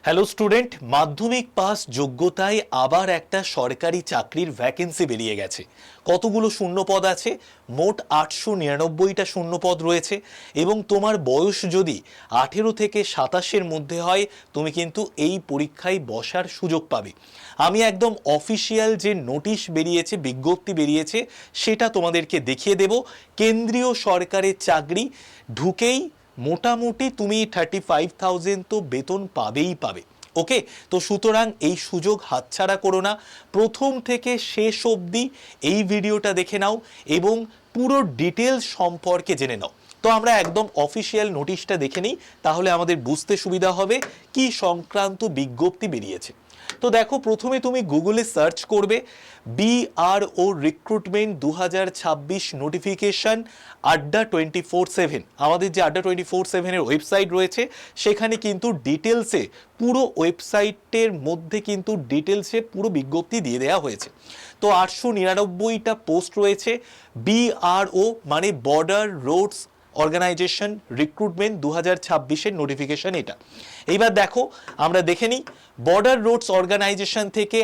Hello student, মাধ্যমিক pass যোগ্যতায় আবার একটা সরকারি চাকরির ভ্যাকেন্সি বেরিয়ে গেছে। কতগুলো শূন্যপদ আছে? মোট 899টা শূন্যপদ রয়েছে এবং তোমার বয়স যদি 18 থেকে 27-এর মধ্যে হয় তুমি কিন্তু এই পরীক্ষায় বসার সুযোগ পাবে। আমি একদম অফিসিয়াল যে নোটিশ বেরিয়েছে, বিজ্ঞপ্তি বেরিয়েছে, সেটা তোমাদেরকে দেখিয়ে দেব। কেন্দ্রীয় সরকারের চাকরি, ঢুকেই মোটামুটি তুমি 35,000 তো বেতন পাবেই পাবে। ওকে, তো সুতরাং এই সুযোগ হাতছাড়া করো না। প্রথম থেকে শেষ অবধি এই ভিডিওটা দেখে নাও এবং পুরো ডিটেলস সম্পর্কে জেনে নাও। তো আমরা একদম অফিসিয়াল নোটিশটা দেখে নিই, তাহলে আমাদের বুঝতে সুবিধা হবে কি সংক্রান্ত বিজ্ঞপ্তি বেরিয়েছে। তো দেখো, প্রথমে তুমি গুগলে সার্চ করবে BRO রিক্রুটমেন্ট 2026 নোটিফিকেশন আড্ডা 24/7। আমাদের যে আড্ডা 24/7-এর ওয়েবসাইট রয়েছে সেখানে কিন্তু ডিটেলসে পুরো ওয়েবসাইটের মধ্যে কিন্তু ডিটেলসে পুরো বিজ্ঞপ্তি দিয়ে দেওয়া হয়েছে। তো 899টা পোস্ট রয়েছে। BRO মানে বর্ডার রোডস অর্গানাইজেশন রিক্রুটমেন্ট 2026-এর নোটিফিকেশন এটা। এইবার দেখো, আমরা দেখে নিই। বর্ডার রোডস অর্গানাইজেশন থেকে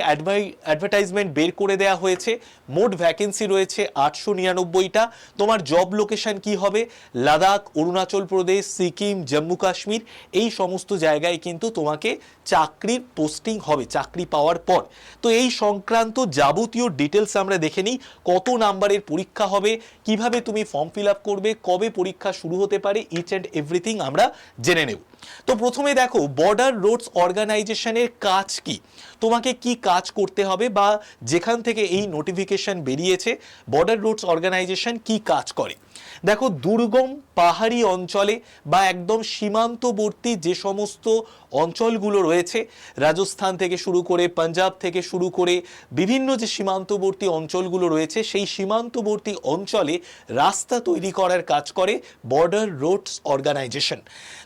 অ্যাডভার্টাইজমেন্ট বের করে দেওয়া হয়েছে। মোট ভ্যাকেন্সি রয়েছে 899টা। তোমার জব লোকেশন কি হবে? লাদাখ, অরুণাচল প্রদেশ, সিকিম, জম্মু কাশ্মীর, এই সমস্ত জায়গায় কিন্তু তোমাকে চাকরির পোস্টিং হবে চাকরি পাওয়ার পর। তো এই সংক্রান্ত যাবতীয় ডিটেলস আমরা দেখে নিই। কত নাম্বারের পরীক্ষা হবে, কিভাবে তুমি ফর্ম ফিল আপ করবে, কবে পরীক্ষা শুরু হতে পারে, ইচ অ্যান্ড এভরিথিং আমরা জেনে নেব। তো প্রথমে দেখো, বর্ডার রোডস অর্গানাইজেশনের কাজ কি, তোমাকে কি কাজ করতে হবে, বা যেখান থেকে এই নোটিফিকেশন বেরিয়েছে বর্ডার রোডস অর্গানাইজেশন কি কাজ করে। দেখো, দুর্গম পাহাড়ি অঞ্চলে বা একদম সীমান্তবর্তী যে সমস্ত অঞ্চলগুলো রয়েছে, রাজস্থান থেকে শুরু করে পাঞ্জাব থেকে শুরু করে বিভিন্ন যে সীমান্তবর্তী অঞ্চলগুলো রয়েছে, সেই সীমান্তবর্তী অঞ্চলে রাস্তা তৈরি করার কাজ করে বর্ডার রোডস অর্গানাইজেশন।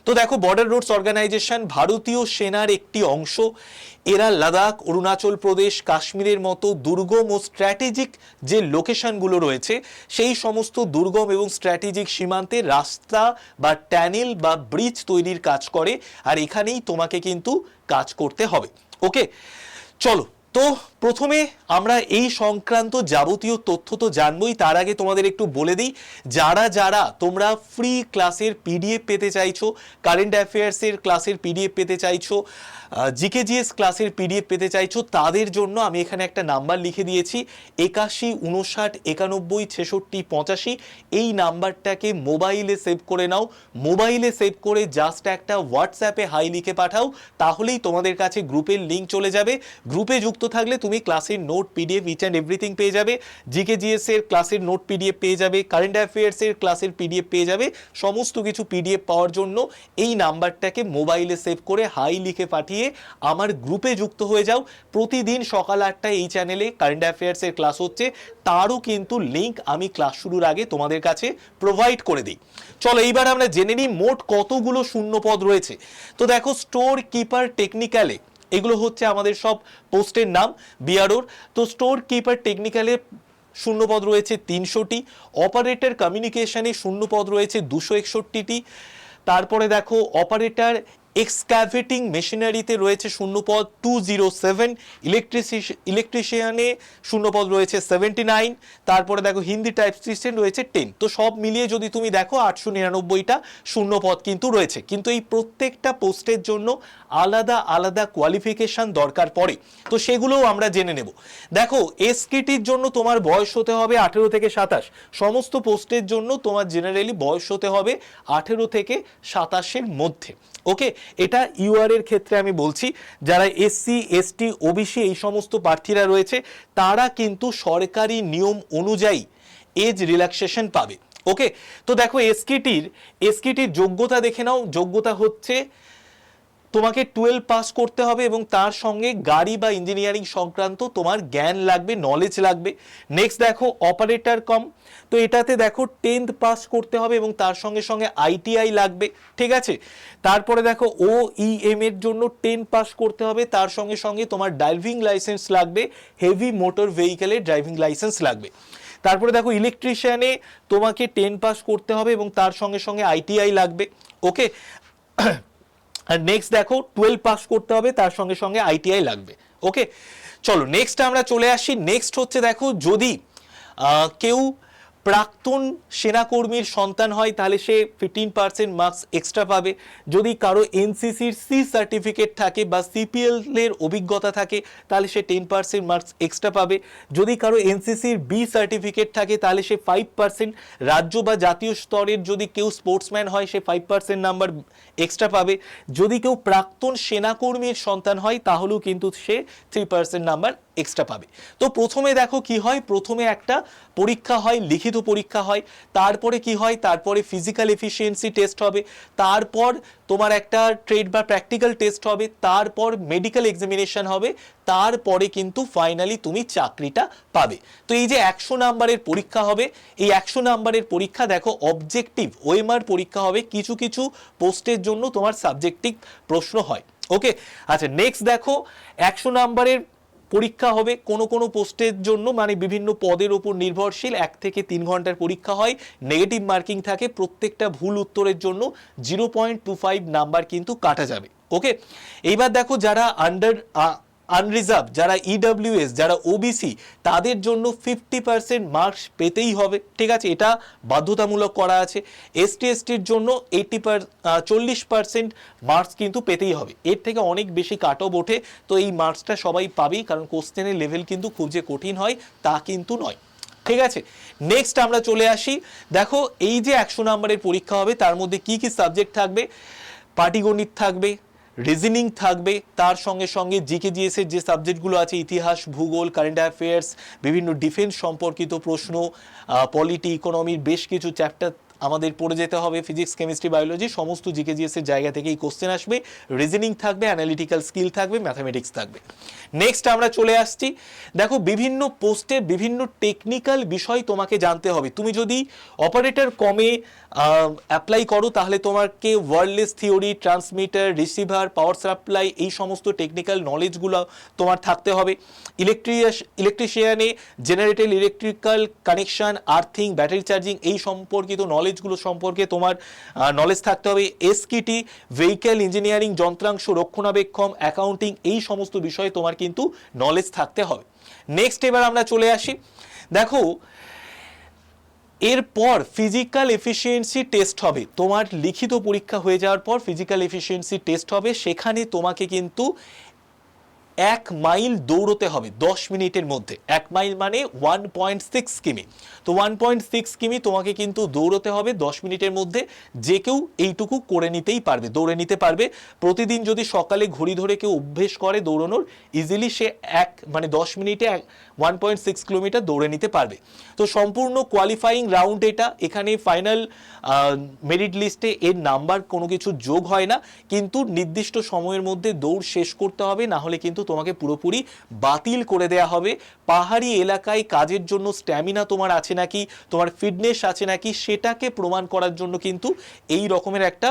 তো দেখো, বর্ডার রোডস অর্গানাইজেশন ভারতীয় সেনার একটি অংশ। এরা লাদাখ, অরুণাচল প্রদেশ, কাশ্মীরের মতো দুর্গম ও স্ট্র্যাটেজিক যে লোকেশনগুলো রয়েছে সেই সমস্ত দুর্গম এবং স্ট্র্যাটেজিক সীমান্তে রাস্তা বা ট্যানেল বা ব্রিজ তৈরির কাজ করে, আর এখানেই তোমাকে কিন্তু কাজ করতে হবে। ওকে, চলো। তো প্রথমে আমরা এই সংক্রান্ত যাবতীয় তথ্য তো জানবই, তার আগে তোমাদের একটু বলে দিই, যারা যারা তোমরা ফ্রি ক্লাসের পিডিএফ পেতে চাইছো, কারেন্ট অ্যাফেয়ার্সের ক্লাসের পিডিএফ পেতে চাইছো, জিকেজিএস ক্লাসের পিডিএফ পেতে চাইছো, তাদের জন্য আমি এখানে একটা নাম্বার লিখে দিয়েছি 81 59 91 66 85। এই নাম্বারটাকে মোবাইলে সেভ করে নাও। মোবাইলে সেভ করে জাস্ট একটা হোয়াটসঅ্যাপে হাই লিখে পাঠাও, তাহলেই তোমাদের কাছে গ্রুপের লিঙ্ক চলে যাবে। গ্রুপে যুক্ত থাকলে তুমি ক্লাসের note, PDF, each and everything পেয়ে যাবে। জিকেজিএস এর ক্লাসের নোট পিডিএফ পেয়ে যাবে, কারেন্ট অ্যাফেয়ার্সের ক্লাসের পিডিএফ পেয়ে যাবে। সমস্ত কিছু পিডিএফ পাওয়ার জন্য এই নাম্বারটাকে মোবাইলে সেভ করে হাই লিখে পাঠিয়ে আমার গ্রুপে যুক্ত হয়ে যাও। প্রতিদিন সকাল 8টায় এই চ্যানেলে কারেন্ট অ্যাফেয়ার্সের ক্লাস হচ্ছে, তারও কিন্তু লিঙ্ক আমি ক্লাস শুরুর আগে তোমাদের কাছে প্রোভাইড করে দিই। চলো এইবার আমরা জেনে নিই মোট কতগুলো শূন্যপদ রয়েছে। তো দেখো, স্টোর কিপার টেকনিক্যালে, এগুলো হচ্ছে আমাদের সব পোস্টের নাম বিআরওর। তো স্টোর কিপার টেকনিক্যালে শূন্যপদ রয়েছে 300টি। অপারেটর কমিউনিকেশনে শূন্যপদ রয়েছে 261টি। তারপরে দেখো, অপারেটর এক্সক্যাভেটিং মেশিনারিতে রয়েছে শূন্যপদ 207। ইলেকট্রিশিয়ানে শূন্যপদ রয়েছে 79। তারপরে দেখো, হিন্দি টাইপিস্টে রয়েছে 10। তো সব মিলিয়ে যদি তুমি দেখো 899টা শূন্যপদ কিন্তু রয়েছে, কিন্তু এই প্রত্যেকটা পোস্টের জন্য আলাদা আলাদা কোয়ালিফিকেশন দরকার পড়ে, তো সেগুলোও আমরা জেনে নেব। দেখো, এসকেটির জন্য তোমার বয়স হতে হবে 18 থেকে 27। সমস্ত পোস্টের জন্য তোমার জেনারেলি বয়স হতে হবে 18 থেকে 27-এর মধ্যে। ওকে, এটা ইউআর এর ক্ষেত্রে আমি বলছি। যারা এসসি, এসটি, ওবিসি এই সমস্ত প্রার্থীরা রয়েছে তারা কিন্তু সরকারি নিয়ম অনুযায়ী এজ রিল্যাক্সেশন পাবে। ওকে, তো দেখো, এসকেটির যোগ্যতা দেখে নাও। যোগ্যতা হচ্ছে তোমাকে 12 পাস করতে হবে এবং তার সঙ্গে গাড়ি বা ইঞ্জিনিয়ারিং সংক্রান্ত তোমার জ্ঞান লাগবে, নলেজ লাগবে। নেক্সট দেখো, অপারেটর কম, তো এটাতে দেখো 10th পাস করতে হবে এবং তার সঙ্গে সঙ্গে আইটিআই লাগবে। ঠিক আছে, তারপরে দেখো, OEM এর জন্য 10 পাস করতে হবে, তার সঙ্গে সঙ্গে তোমার ড্রাইভিং লাইসেন্স লাগবে, হেভি মোটর ভেহিকেলের ড্রাইভিং লাইসেন্স লাগবে। তারপরে দেখো, ইলেকট্রিশিয়ানে তোমাকে 10 পাস করতে হবে এবং তার সঙ্গে সঙ্গে আইটিআই লাগবে। ওকে, আর নেক্সট দেখো 12 পাস করতে হবে, তার সঙ্গে সঙ্গে আইটিআই লাগবে। ওকে, চলো নেক্সট আমরা চলে আসি। নেক্সট হচ্ছে দেখো, যদি কেউ প্রাক্তন সেনাকর্মীর সন্তান হয় তাহলে সে 15% মার্কস এক্সট্রা পাবে। যদি কারো এনসিসির সি সার্টিফিকেট থাকে বা সিপিএল এর অভিজ্ঞতা থাকে তাহলে সে 10% মার্কস এক্সট্রা পাবে। যদি কারো এনসিসির বি সার্টিফিকেট থাকে তাহলে সে 5%, রাজ্য বা জাতীয় স্তরের যদি কেউ স্পোর্টসম্যান হয় সে 5% নাম্বার এক্সট্রা পাবে। যদি কেউ প্রাক্তন সেনাকর্মীর সন্তান হয় তাহলেও কিন্তু সে 3% নাম্বার এক্সট্রা পাবে। তো প্রথমে দেখো কি হয়, প্রথমে একটা পরীক্ষা হয়, লিখিত পরীক্ষা হয়, তারপরে কি হয়, তারপরে ফিজিক্যাল এফিসিয়েন্সি টেস্ট হবে, তারপর তোমার একটা ট্রেড বা প্র্যাকটিক্যাল টেস্ট হবে, তারপর মেডিকেল এক্সামিনেশন হবে, তারপরে কিন্তু ফাইনালি তুমি চাকরিটা পাবে। তো এই যে 100 নাম্বারের পরীক্ষা হবে, এই 100 নাম্বারের পরীক্ষা দেখো অবজেক্টিভ ওএমআর পরীক্ষা হবে, কিছু কিছু পোস্টের জন্য তোমার সাবজেক্টিভ প্রশ্ন হয়। ওকে, আচ্ছা নেক্সট দেখো 100 নাম্বারের পরীক্ষা হবে কোনো কোনো পোস্টের জন্য, মানে বিভিন্ন পদের উপর নির্ভরশীল 1 থেকে 3 ঘন্টার পরীক্ষা হয়, নেগেটিভ মার্কিং থাকে, প্রত্যেকটা ভুল উত্তরের জন্য 0.25 নাম্বার কিন্তু কাটা যাবে। ওকে, এইবার দেখো যারা আনরিজার্ভ, যারা ইডব্লিউএস, যারা ওবিসি, তাদের জন্য 50% মার্কস পেতেই হবে। ঠিক আছে, এটা বাধ্যতামূলক করা আছে। এসটি এসটির জন্য 40% মার্কস কিন্তু পেতেই হবে। এর থেকে অনেক বেশি কাট অফ ওঠে, তো এই মার্কসটা সবাই পাবেই, কারণ কোশ্চেনের লেভেল কিন্তু খুব যে কঠিন হয় তা কিন্তু নয়। ঠিক আছে, নেক্সট আমরা চলে আসি। দেখো এই যে 100 নাম্বারের পরীক্ষা হবে তার মধ্যে কি কি সাবজেক্ট থাকবে, পাটিগণিত থাকবে, রিজনিং থাকবে, তার সঙ্গে সঙ্গে জিকে জিএস এর যে সাবজেক্টগুলো আছে, ইতিহাস, ভূগোল, কারেন্ট অ্যাফেয়ার্স, বিভিন্ন ডিফেন্স সম্পর্কিত প্রশ্ন, পলিটি, ইকোনমির বেশ কিছু চ্যাপ্টার আমাদের পড়ে যেতে হবে, ফিজিক্স, কেমিস্ট্রি, বায়োলজি, সমস্ত জিকে জিএস এর জায়গা থেকে এই কোশ্চেন আসবে। রিজনিং থাকবে, অ্যানালিটিক্যাল স্কিল থাকবে, ম্যাথামেটিক্স থাকবে। নেক্সট আমরা চলে আসছি, দেখো বিভিন্ন পোস্টে বিভিন্ন টেকনিক্যাল বিষয় তোমাকে জানতে হবে। তুমি যদি অপারেটর কমে অ্যাপ্লাই করো তাহলে তোমাকে wireless theory, transmitter, receiver, power supply, এই সমস্ত টেকনিক্যাল নলেজগুলো তোমার থাকতে হবে। ইলেকট্রিশিয়ানে generator, electrical connection, earthing, battery charging, এই সম্পর্কিত নলেজগুলো সম্পর্কে তোমার নলেজ থাকতে হবে। এসকিটি, ভেহিক্যাল ইঞ্জিনিয়ারিং, যন্ত্রাংশ রক্ষণাবেক্ষণ, অ্যাকাউন্টিং, এই সমস্ত বিষয়ে তোমার কিন্তু নলেজ থাকতে হবে। নেক্সট এবার আমরা চলে আসি, দেখো এরপর ফিজিক্যাল এফিসিয়েন্সি টেস্ট হবে। তোমার লিখিত পরীক্ষা হয়ে যাওয়ার পর ফিজিক্যাল এফিসিয়েন্সি টেস্ট হবে, সেখানে তোমাকে কিন্তু 1 মাইল দৌড়তে হবে 10 মিনিটের মধ্যে। 1 মাইল মানে 1.6 কিমি। তো 1.6 কিমি তোমাকে কিন্তু দৌড়তে হবে 10 মিনিটের মধ্যে। যে কেউ এইটুকু করে নিতেই পারবে, দৌড়ে নিতে পারবে। প্রতিদিন যদি সকালে ঘড়ি ধরে কেউ অভ্যেস করে দৌড়ানোর, ইজিলি সে 10 মিনিটে 1.6 কিলোমিটার দৌড়ে নিতে পারবে। তো সম্পূর্ণ কোয়ালিফাইং রাউন্ড এটা। এখানে ফাইনাল মেরিট লিস্টে এর নাম্বার কোনো কিছু যোগ হয় না, কিন্তু নির্দিষ্ট সময়ের মধ্যে দৌড় শেষ করতে হবে, না হলে কিন্তু তোমাকে পুরোপুরি বাতিল করে দেয়া হবে। পাহাড়ি এলাকায় কাজের জন্য স্ট্যামিনা তোমার আছে নাকি, তোমার ফিটনেস আছে নাকি, সেটাকে প্রমাণ করার জন্য কিন্তু এই রকমের একটা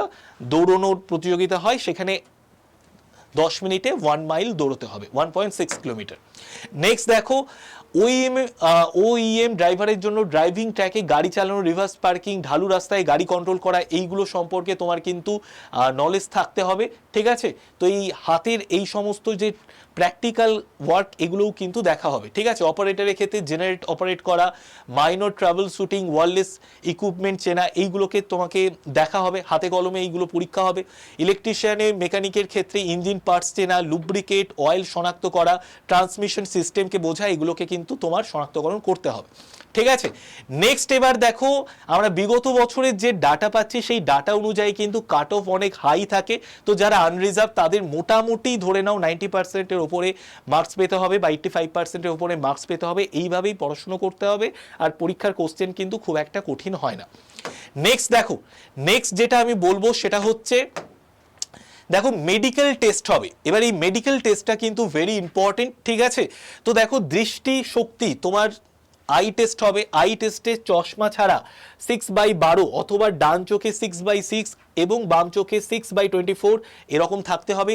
দৌড়ানোর প্রতিযোগিতা হয়। সেখানে 10 মিনিটে 1 মাইল দৌড়তে হবে, 1.6 কিলোমিটার। নেক্সট দেখো ওইএম ড্রাইভারের জন্য ড্রাইভিং ট্র্যাকে গাড়ি চালানো, রিভার্স পার্কিং, ঢালু রাস্তায় গাড়ি কন্ট্রোল করা, এইগুলো সম্পর্কে তোমার কিন্তু নলেজ থাকতে হবে। ঠিক আছে, তো এই হাতের এই সমস্ত যে প্র্যাকটিক্যাল ওয়ার্ক এগুলোও কিন্তু দেখা হবে। ঠিক আছে, অপারেটরের ক্ষেত্রে জেনারেট অপারেট করা, minor travel shooting, wireless equipment চেনা, এইগুলোকে তোমাকে দেখা হবে, হাতে কলমে এইগুলো পরীক্ষা হবে। ইলেকট্রিশিয়ানে মেকানিকের ক্ষেত্রে ইঞ্জিন পার্টস চেনা, লুব্রিকেট, অয়েল শনাক্ত করা, ট্রান্সমিশন সিস্টেমকে বোঝা, এগুলোকে কিন্তু তোমার শনাক্তকরণ করতে হবে। ঠিক আছে, নেক্সট এবার দেখো আমরা বিগত বছরের যে ডাটা পাচ্ছি সেই ডাটা অনুযায়ী কিন্তু কাট অফ অনেক হাই থাকে। তো যারা আনরিজার্ভ তাদের মোটামুটি ধরে নাও 90%-এর ওপরে মার্কস পেতে হবে বা 85%-এর ওপরে মার্কস পেতে হবে। এইভাবেই পড়াশুনো করতে হবে, আর পরীক্ষার কোশ্চেন কিন্তু খুব একটা কঠিন হয় না। নেক্সট দেখো, নেক্সট যেটা আমি বলবো সেটা হচ্ছে দেখো মেডিকেল টেস্ট হবে। এবার এই মেডিকেল টেস্টটা কিন্তু ভেরি ইম্পর্টেন্ট। ঠিক আছে, তো দেখো দৃষ্টি শক্তি তোমার আই টেস্ট হবে। আই টেস্টে চশমা ছাড়া 6/12 অথবা ডান চোখে 6/6 এবং বাম চোখে 6/24 এরকম থাকতে হবে।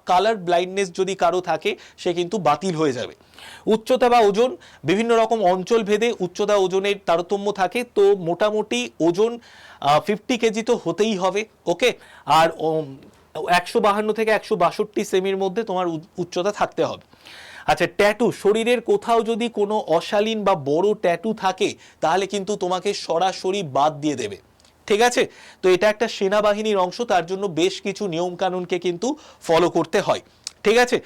কালার ব্লাইন্ডনেস যদি কারো থাকে সে কিন্তু বাতিল হয়ে যাবে। উচ্চতা বা ওজন, বিভিন্ন রকম অঞ্চল ভেদে উচ্চতা ওজনের তারতম্য থাকে, তো মোটামুটি ওজন 50 কেজি তো হতেই হবে। ওকে, আর 152 থেকে 162 সেমির মধ্যে তোমার উচ্চতা থাকতে হবে। আচ্ছা, ট্যাটু, শরীরের কোথাও যদি কোনো অশালীন বা বড় ট্যাটু থাকে তাহলে কিন্তু তোমাকে সরাসরি বাদ দিয়ে দেবে, ঠিক আছে? তো এটা একটা সেনাবাহিনীর অংশ, তার জন্য বেশ কিছু নিয়ম কানুনকে কিন্তু ফলো করতে হয়, ঠিক আছে?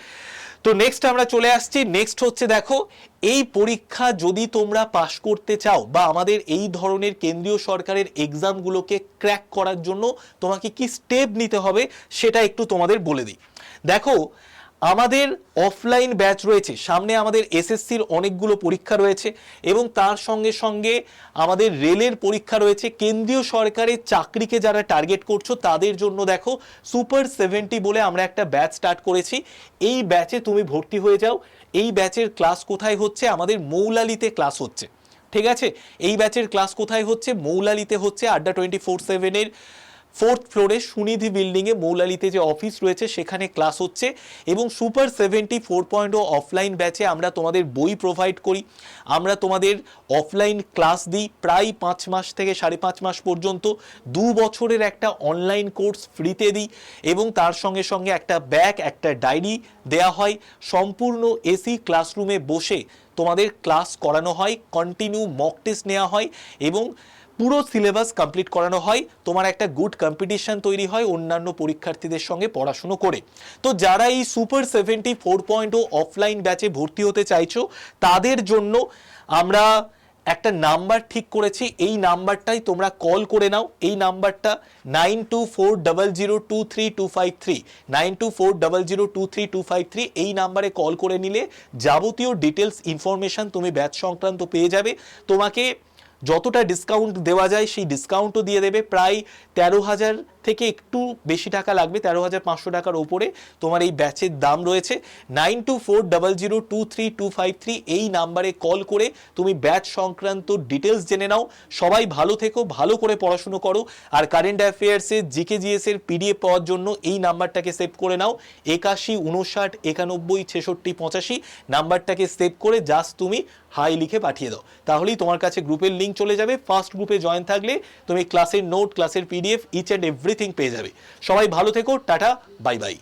তো নেক্সট আমরা চলে আসছি, নেক্সট হচ্ছে দেখো, এই পরীক্ষা যদি তোমরা পাশ করতে চাও বা আমাদের এই ধরনের কেন্দ্রীয় সরকারের এক্সামগুলোকে ক্র্যাক করার জন্য তোমাকে কি স্টেপ নিতে হবে সেটা একটু তোমাদের বলে দিই। দেখো, আমাদের অফলাইন ব্যাচ রয়েছে, সামনে আমাদের এসএসসির অনেকগুলো পরীক্ষা রয়েছে এবং তার সঙ্গে সঙ্গে আমাদের রেলের পরীক্ষা রয়েছে। কেন্দ্রীয় সরকারের চাকরিকে যারা টার্গেট করছো তাদের জন্য দেখো সুপার 70 বলে আমরা একটা ব্যাচ স্টার্ট করেছি। এই ব্যাচে তুমি ভর্তি হয়ে যাও। এই ব্যাচের ক্লাস কোথায় হচ্ছে? আমাদের মৌলালিতে ক্লাস হচ্ছে, ঠিক আছে? এই ব্যাচের ক্লাস কোথায় হচ্ছে? মৌলালিতে হচ্ছে, আড্ডা 24/7-এর 4th ফ্লোরে সুনিধি বিল্ডিংয়ে মৌলালিতে যে অফিস রয়েছে সেখানে ক্লাস হচ্ছে। এবং সুপার 70 4.0 অফলাইন ব্যাচে আমরা তোমাদের বই প্রোভাইড করি, আমরা তোমাদের অফলাইন ক্লাস দিই প্রায় 5 মাস থেকে 5.5 মাস পর্যন্ত, 2 বছরের একটা অনলাইন কোর্স ফ্রিতে দিই এবং তার সঙ্গে সঙ্গে একটা ব্যাগ, একটা ডায়েরি দেয়া হয়। সম্পূর্ণ এসি ক্লাসরুমে বসে তোমাদের ক্লাস করানো হয়, কন্টিনিউ মক টেস্ট নেওয়া হয় এবং পুরো সিলেবাস কমপ্লিট করানো হয়। তোমার একটা গুড কম্পিটিশন তৈরি হয় অন্যান্য পরীক্ষার্থীদের সঙ্গে পড়াশুনো করে। তো যারা এই সুপার 70 4.0 অফলাইন ব্যাচে ভর্তি হতে চাইছো তাদের জন্য আমরা একটা নাম্বার ঠিক করেছি, এই নাম্বারটাই তোমরা কল করে নাও। এই নাম্বারটা 9240023253, 9240023253। এই নাম্বারে কল করে নিলে যাবতীয় ডিটেলস ইনফরমেশন তুমি ব্যাচ সংক্রান্ত পেয়ে যাবে। তোমাকে যতটা ডিসকাউন্ট দেওয়া যায় সেই ডিসকাউন্টও দিয়ে দেবে। প্রায় 13,000 থেকে একটু বেশি টাকা লাগবে, 13,500 টাকার ওপরে তোমার এই ব্যাচের দাম রয়েছে। 9240023253 এই নাম্বারে কল করে তুমি ব্যাচ সংক্রান্ত ডিটেলস জেনে নাও। সবাই ভালো থেকো, ভালো করে পড়াশুনো করো। আর কারেন্ট অ্যাফেয়ার্সের জিকে জিএস এর পিডিএফ পাওয়ার জন্য এই নাম্বারটাকে সেভ করে নাও, 81 59 91 66 85 নাম্বারটাকে সেভ করে জাস্ট তুমি হাই লিখে পাঠিয়ে দাও, তাহলেই তোমার কাছে গ্রুপের লিঙ্ক চলে যাবে। ফার্স্ট গ্রুপে জয়েন থাকলে তুমি ক্লাসের নোট, ক্লাসের পিডিএফ, ইচ অ্যান্ড এভরিথিং পেয়ে যাবে। সবাই ভালো থেকো, টাটা, বাই বাই।